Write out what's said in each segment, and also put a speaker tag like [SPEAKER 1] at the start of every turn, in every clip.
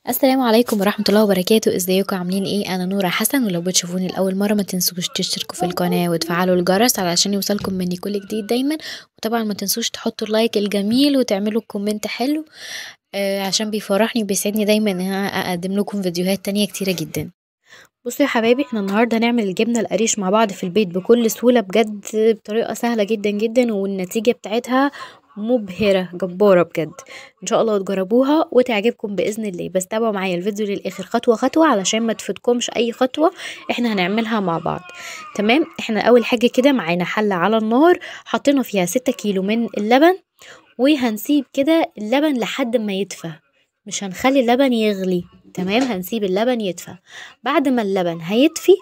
[SPEAKER 1] السلام عليكم ورحمة الله وبركاته، ازيكم عاملين ايه؟ انا نورة حسن، ولو بتشوفوني لاول مرة ما تنسوش تشتركوا في القناة وتفعلوا الجرس علشان يوصلكم مني كل جديد دايما. وطبعا ما تنسوش تحطوا اللايك الجميل وتعملوا كومنت حلو عشان بيفرحني وبيسعدني دايما ان انا اقدم لكم فيديوهات تانية كتيرة جدا. بصوا يا حبايبي، احنا النهارده هنعمل الجبنه القريش مع بعض في البيت بكل سهوله، بجد بطريقه سهله جدا جدا، والنتيجه بتاعتها مبهره جباره بجد. ان شاء الله تجربوها وتعجبكم باذن الله، بس تابعوا معايا الفيديو للاخر خطوه خطوه علشان ما تفوتكمش اي خطوه احنا هنعملها مع بعض. تمام، احنا اول حاجه كده معانا حله على النار، حطينا فيها 6 كيلو من اللبن، وهنسيب كده اللبن لحد ما يدفى، مش هنخلي اللبن يغلي. تمام، هنسيب اللبن يدفى. بعد ما اللبن هيدفي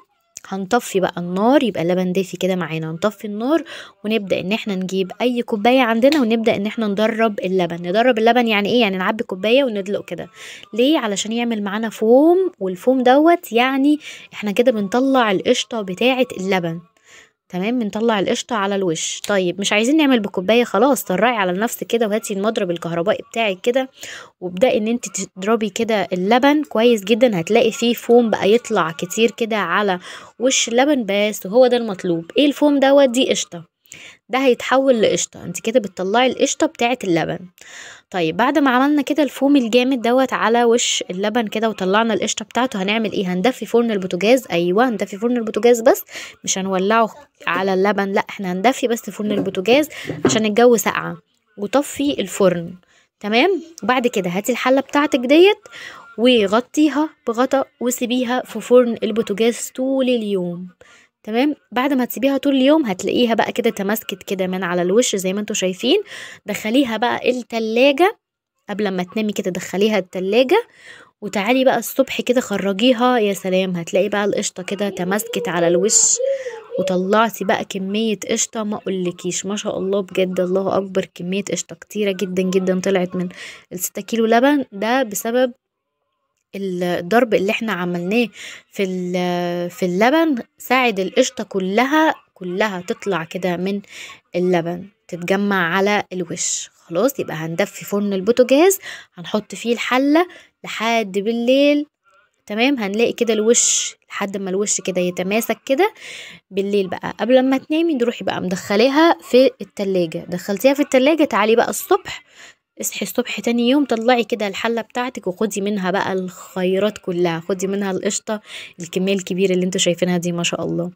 [SPEAKER 1] هنطفي بقى النار، يبقى اللبن دافي كده معانا، هنطفي النار ونبدأ ان احنا نجيب اي كوباية عندنا ونبدأ ان احنا ندرب اللبن. يعني ايه؟ يعني نعبي كوباية وندلق كده. ليه؟ علشان يعمل معانا فوم، والفوم دوت يعني احنا كده بنطلع القشطة بتاعة اللبن. تمام، بنطلع القشطة على الوش. طيب مش عايزين نعمل بكوباية، خلاص طلعي على نفسك كده وهاتي المضرب الكهربائي بتاعك كده، وابدأي ان انت تضربي كده اللبن كويس جدا، هتلاقي فيه فوم بقى يطلع كتير كده على وش اللبن. بس هو ده المطلوب. ايه الفوم دوت؟ دي قشطة، ده هيتحول لقشطة، انت كده بتطلعي القشطة بتاعة اللبن. طيب بعد ما عملنا كده الفوم الجامد دوت على وش اللبن كده وطلعنا القشطه بتاعته، هنعمل ايه؟ هندفي فرن البوتاجاز. ايوه، هندفي فرن البوتاجاز، بس مش هنولعه على اللبن، لا احنا هندفي بس فرن البوتاجاز عشان الجو ساقعه، وطفي الفرن. تمام، وبعد كده هاتي الحله بتاعتك ديت وغطيها بغطا وسيبيها في فرن البوتاجاز طول اليوم. تمام، بعد ما تسيبيها طول اليوم هتلاقيها بقى كده تماسكت كده من على الوش زي ما انتوا شايفين. دخليها بقى التلاجة قبل ما تنامي كده، دخليها التلاجة وتعالي بقى الصبح كده خرجيها. يا سلام، هتلاقي بقى القشطة كده تماسكت على الوش، وطلعتي بقى كمية قشطة ما اقولكيش، ما شاء الله بجد الله اكبر، كمية قشطة كتيرة جدا جدا طلعت من ال6 كيلو لبن. ده بسبب الضرب اللي احنا عملناه في اللبن، ساعد القشطة كلها تطلع كده من اللبن، تتجمع على الوش. خلاص، يبقى هندفي فرن البوتاجاز، هنحط فيه الحلة لحد بالليل. تمام، هنلاقي كده الوش لحد ما الوش كده يتماسك كده. بالليل بقى قبل ما تنامي تروحي بقى مدخلاها في التلاجة، دخلتيها في التلاجة، تعالي بقى الصبح، اصحي الصبح تاني يوم طلعي كده الحلة بتاعتك وخدي منها بقى الخيرات كلها، خدي منها القشطة الكمية الكبيرة اللي انتوا شايفينها دي ما شاء الله.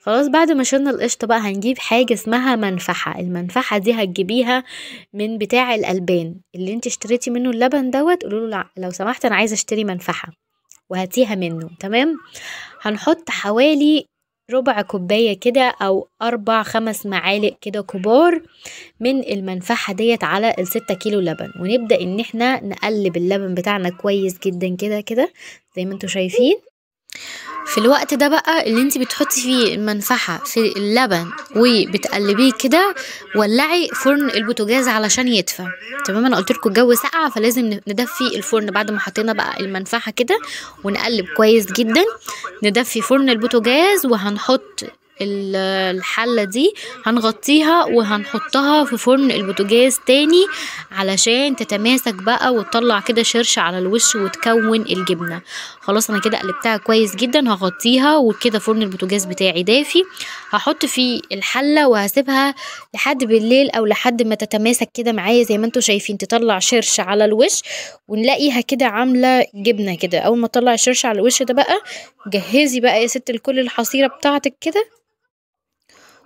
[SPEAKER 1] خلاص، بعد ما شلنا القشطة بقى هنجيب حاجة اسمها منفحة. المنفحة دي هتجيبيها من بتاع الألبان اللي انت اشتريتي منه اللبن دوت، قولوا له لو سمحت انا عايزة اشتري منفحة، وهاتيها منه. تمام، هنحط حوالي ربع كوباية كده أو 4 5 معالق كده كبار من المنفعة ديت على ال6 كيلو لبن، ونبدأ ان احنا نقلب اللبن بتاعنا كويس جدا كده كده زي ما انتوا شايفين. في الوقت ده بقى اللي انت بتحطي فيه المنفعة في اللبن وبتقلبيه كده، ولعي فرن البوتاجاز علشان يدفى. تمام، انا قلت لكم الجو ساقع فلازم ندفي الفرن. بعد ما حطينا بقى المنفعة كده ونقلب كويس جدا، ندفي فرن البوتاجاز وهنحط الحلة دي، هنغطيها وهنحطها في فرن البوتاجاز تاني علشان تتماسك بقى وتطلع كده شرش على الوش وتكون الجبنة. خلاص انا كده قلبتها كويس جدا، هغطيها وكده فرن البوتاجاز بتاعي دافي. هحط فيه الحلة وهسيبها لحد بالليل او لحد ما تتماسك كده معايا زي ما انتوا شايفين، تطلع شرش على الوش ونلاقيها كده عاملة جبنة كده. اول ما تطلع الشرش على الوش ده بقى جهزي بقى يا ست الكل الحصيرة بتاعتك كده،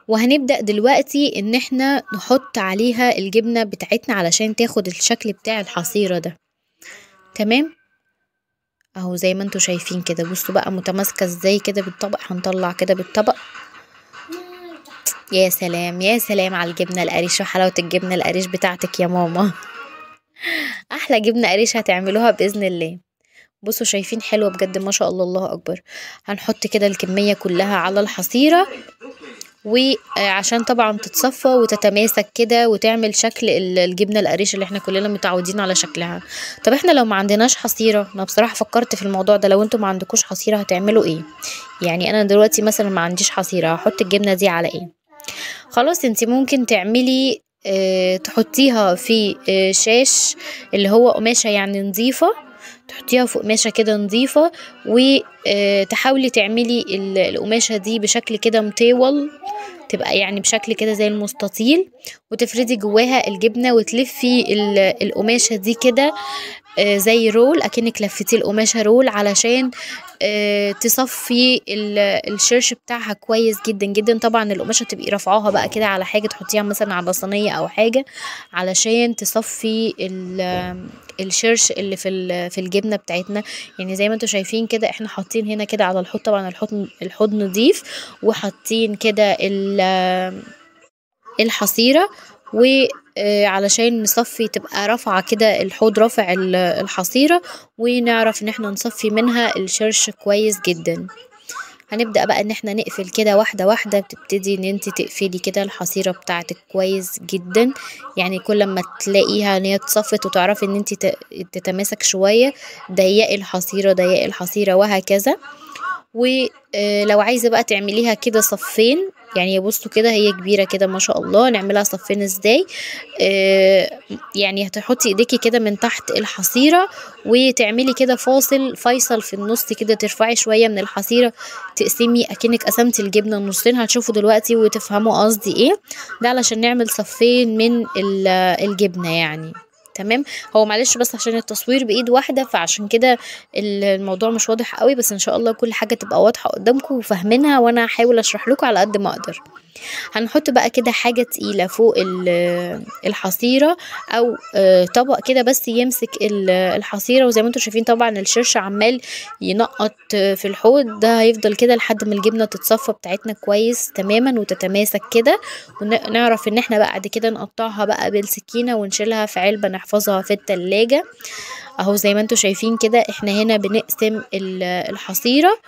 [SPEAKER 1] وهنبدأ دلوقتي ان احنا نحط عليها الجبنة بتاعتنا علشان تاخد الشكل بتاع الحصيرة ده. تمام، اهو زي ما انتوا شايفين كده، بصوا بقى متماسكة ازاي كده بالطبق. هنطلع كده بالطبق. يا سلام يا سلام على الجبنة القريش وحلاوة الجبنة القريش بتاعتك يا ماما. احلى جبنة قريش هتعملوها بإذن الله. بصوا شايفين حلوة بجد ما شاء الله الله اكبر. هنحط كده الكمية كلها على الحصيرة، وعشان طبعا تتصفى وتتماسك كده وتعمل شكل الجبنة القريش اللي احنا كلنا متعودين على شكلها. طب احنا لو ما عندناش حصيرة، انا بصراحة فكرت في الموضوع ده، لو انتوا ما عندكوش حصيرة هتعملوا ايه؟ يعني انا دلوقتي مثلا ما عنديش حصيرة، هحط الجبنة دي على ايه؟ خلاص انتي ممكن تعملي تحطيها في شاش اللي هو قماشة يعني نظيفة، تحطيها في قماشة كده نظيفة، وتحاولي تعملي القماشة دي بشكل كده مطول، تبقى يعني بشكل كده زي المستطيل، وتفردي جواها الجبنة وتلفي القماشة دي كده زي رول، اكنك لفتي القماشة رول علشان تصفي الشرش بتاعها كويس جدا جدا. طبعا القماشة تبقي رافعاها بقى كده على حاجة تحطيها مثلا على صينية او حاجة علشان تصفي الشرش اللي في الجبنة بتاعتنا. يعني زي ما انتوا شايفين كده احنا حاطين هنا كده على الحوض، طبعا الحوض نضيف، وحاطين كده الحصيرة، وعلشان نصفي تبقى رافعة كده الحوض رافع الحصيرة، ونعرف ان احنا نصفي منها الشرش كويس جدا. هنبدأ بقى ان احنا نقفل كده واحدة واحدة، بتبتدي ان انت تقفلي كده الحصيرة بتاعتك كويس جدا، يعني كل ما تلاقيها ان هي اتصفت وتعرفي ان انت تتماسك شوية، ضيقي الحصيرة ضيقي الحصيرة، وهكذا. ولو عايزة بقى تعمليها كده صفين، يعني بصوا كده هي كبيرة كده ما شاء الله، نعملها صفين ازاي؟ يعني هتحطي ايديكي كده من تحت الحصيرة، وتعملي كده فيصل في النص كده، ترفعي شوية من الحصيرة، تقسمي اكنك قسمتي الجبنة نصين، هتشوفوا دلوقتي وتفهموا قصدي ايه. ده علشان نعمل صفين من الجبنة يعني. تمام. هو معلش بس عشان التصوير بايد واحده، فعشان كده الموضوع مش واضح قوي، بس ان شاء الله كل حاجه تبقى واضحه قدامكم وفاهمينها، وانا هحاول اشرح لكم على قد ما اقدر. هنحط بقى كده حاجة تقيلة فوق الحصيرة، او طبق كده بس يمسك الحصيرة. وزي ما انتم شايفين طبعا الشرش عمال ينقط في الحوض ده، هيفضل كده لحد ما الجبنة تتصفى بتاعتنا كويس تماما وتتماسك كده، ونعرف ان احنا بعد كده نقطعها بقى بالسكينة ونشيلها في علبة نحفظها في التلاجة. اهو زي ما انتم شايفين كده احنا هنا بنقسم الحصيرة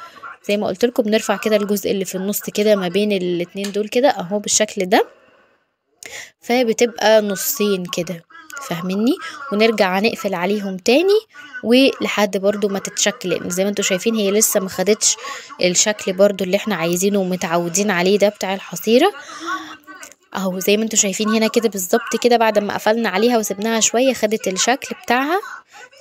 [SPEAKER 1] زي ما قلت لكم، بنرفع كده الجزء اللي في النص كده ما بين الاتنين دول كده اهو بالشكل ده، فبتبقى نصين كده، فاهميني؟ ونرجع نقفل عليهم تاني ولحد برضو ما تتشكل، لان زي ما انتوا شايفين هي لسه ما خدتش الشكل برضو اللي احنا عايزينه ومتعودين عليه ده بتاع الحصيرة. اهو زي ما انتوا شايفين هنا كده بالظبط كده، بعد ما قفلنا عليها وسبناها شوية خدت الشكل بتاعها.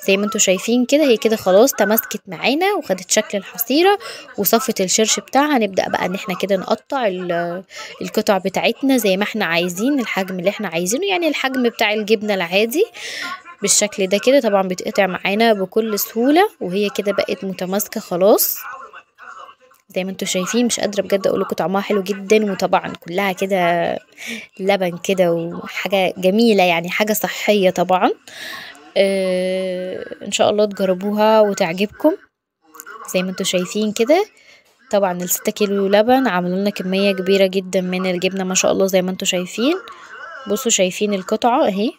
[SPEAKER 1] زي ما انتوا شايفين كده هي كده خلاص تماسكت معانا وخدت شكل الحصيرة وصفت الشرش بتاعها. نبدأ بقى ان احنا كده نقطع القطع بتاعتنا زي ما احنا عايزين، الحجم اللي احنا عايزينه، يعني الحجم بتاع الجبنة العادي بالشكل ده كده. طبعا بتقطع معانا بكل سهولة، وهي كده بقت متماسكة خلاص زي ما انتوا شايفين. مش قادرة بجد اقول لكم طعمها حلو جدا، وطبعا كلها كده لبن كده وحاجة جميلة، يعني حاجة صحية طبعا. ان شاء الله تجربوها وتعجبكم. زي ما انتوا شايفين كده طبعا ال6 كيلو لبن عملوا لنا كمية كبيرة جدا من الجبنة ما شاء الله. زي ما انتوا شايفين، بصوا شايفين القطعة اهي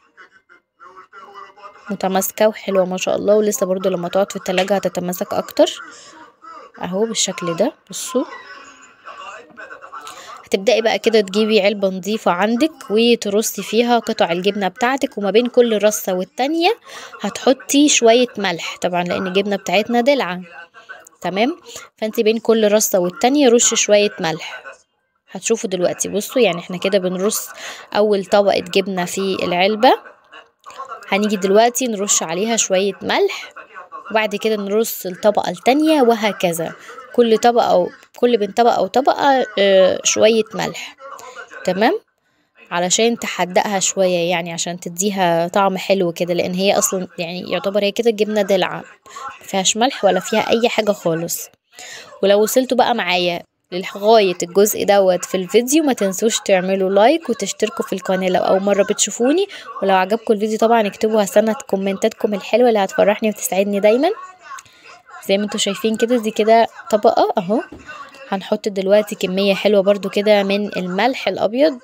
[SPEAKER 1] متماسكة وحلوة ما شاء الله، ولسه برضو لما تقعد في التلاجة هتتماسك اكتر اهو بالشكل ده. بصوا هتبدأي بقى كده تجيبي علبة نظيفة عندك وترصي فيها قطع الجبنة بتاعتك، وما بين كل رصة والتانية هتحطي شوية ملح طبعا لان الجبنة بتاعتنا دلعة. تمام. فانت بين كل رصة والتانية رش شوية ملح. هتشوفوا دلوقتي بصوا، يعني احنا كده بنرص اول طبقة جبنة في العلبة، هنيجي دلوقتي نرش عليها شوية ملح، وبعد كده نرص الطبقة التانية، وهكذا كل طبقة او كل بين طبقة او طبقة شوية ملح. تمام. علشان تحدقها شوية، يعني عشان تديها طعم حلو كده، لان هي اصلا يعني يعتبر هي كده الجبنة دلعة مفيهاش ملح ولا فيها اي حاجة خالص. ولو وصلتوا بقى معايا لغاية الجزء دوت في الفيديو، ما تنسوش تعملوا لايك وتشتركوا في القناة لو اول مرة بتشوفوني، ولو عجبكم الفيديو طبعا اكتبوا، هستنى كومنتاتكم الحلوة اللي هتفرحني وتسعدني دايما. زي ما انتوا شايفين كده دي كده طبقة اهو. هنحط دلوقتي كمية حلوة برضو كده من الملح الابيض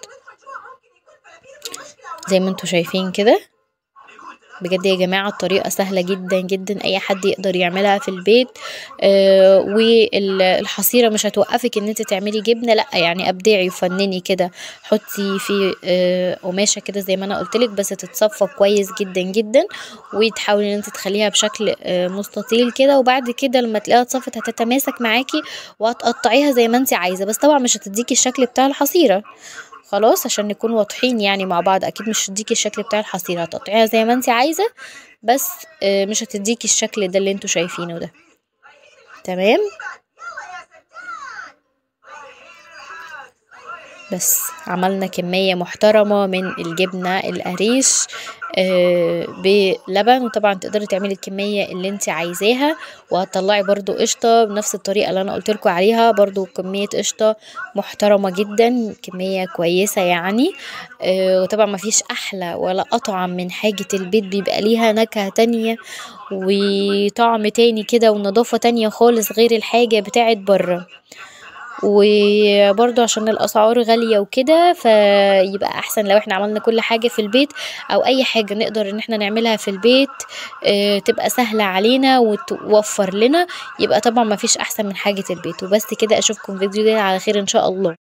[SPEAKER 1] زي ما انتوا شايفين كده. بجد يا جماعة الطريقة سهلة جدا جدا، اي حد يقدر يعملها في البيت. والحصيرة مش هتوقفك ان انت تعملي جبنة، لا يعني ابدعي وفنني كده. حطي في قماشة كده زي ما انا قلتلك، بس تتصفى كويس جدا جدا، وتحاولي ان انت تخليها بشكل مستطيل كده، وبعد كده لما تلاقيها اتصفت هتتماسك معاكي وهتقطعيها زي ما انت عايزة، بس طبعا مش هتديكي الشكل بتاع الحصيرة خلاص عشان نكون واضحين يعني مع بعض. اكيد مش هتديكي الشكل بتاع الحصيرة، هتقطعيها زي ما انت عايزة، بس مش هتديكي الشكل ده اللي انتوا شايفينه ده. تمام. بس عملنا كمية محترمة من الجبنة القريش بلبن، وطبعا تقدري تعملي الكمية اللي انت عايزاها، وهتطلعي برضو قشطة بنفس الطريقة اللي انا قلتلكوا عليها، برضو كمية قشطة محترمة جدا، كمية كويسة يعني. وطبعا مفيش احلى ولا اطعم من حاجة البيت، بيبقى ليها نكهة تانية وطعم تاني كده ونظافة تانية خالص غير الحاجة بتاعت بره. وبرضه عشان الاسعار غالية وكده، فيبقى احسن لو احنا عملنا كل حاجة في البيت، او اي حاجة نقدر ان احنا نعملها في البيت تبقى سهلة علينا وتوفر لنا، يبقى طبعا مفيش احسن من حاجة البيت. وبس كده، اشوفكم فيديو جاي على خير ان شاء الله.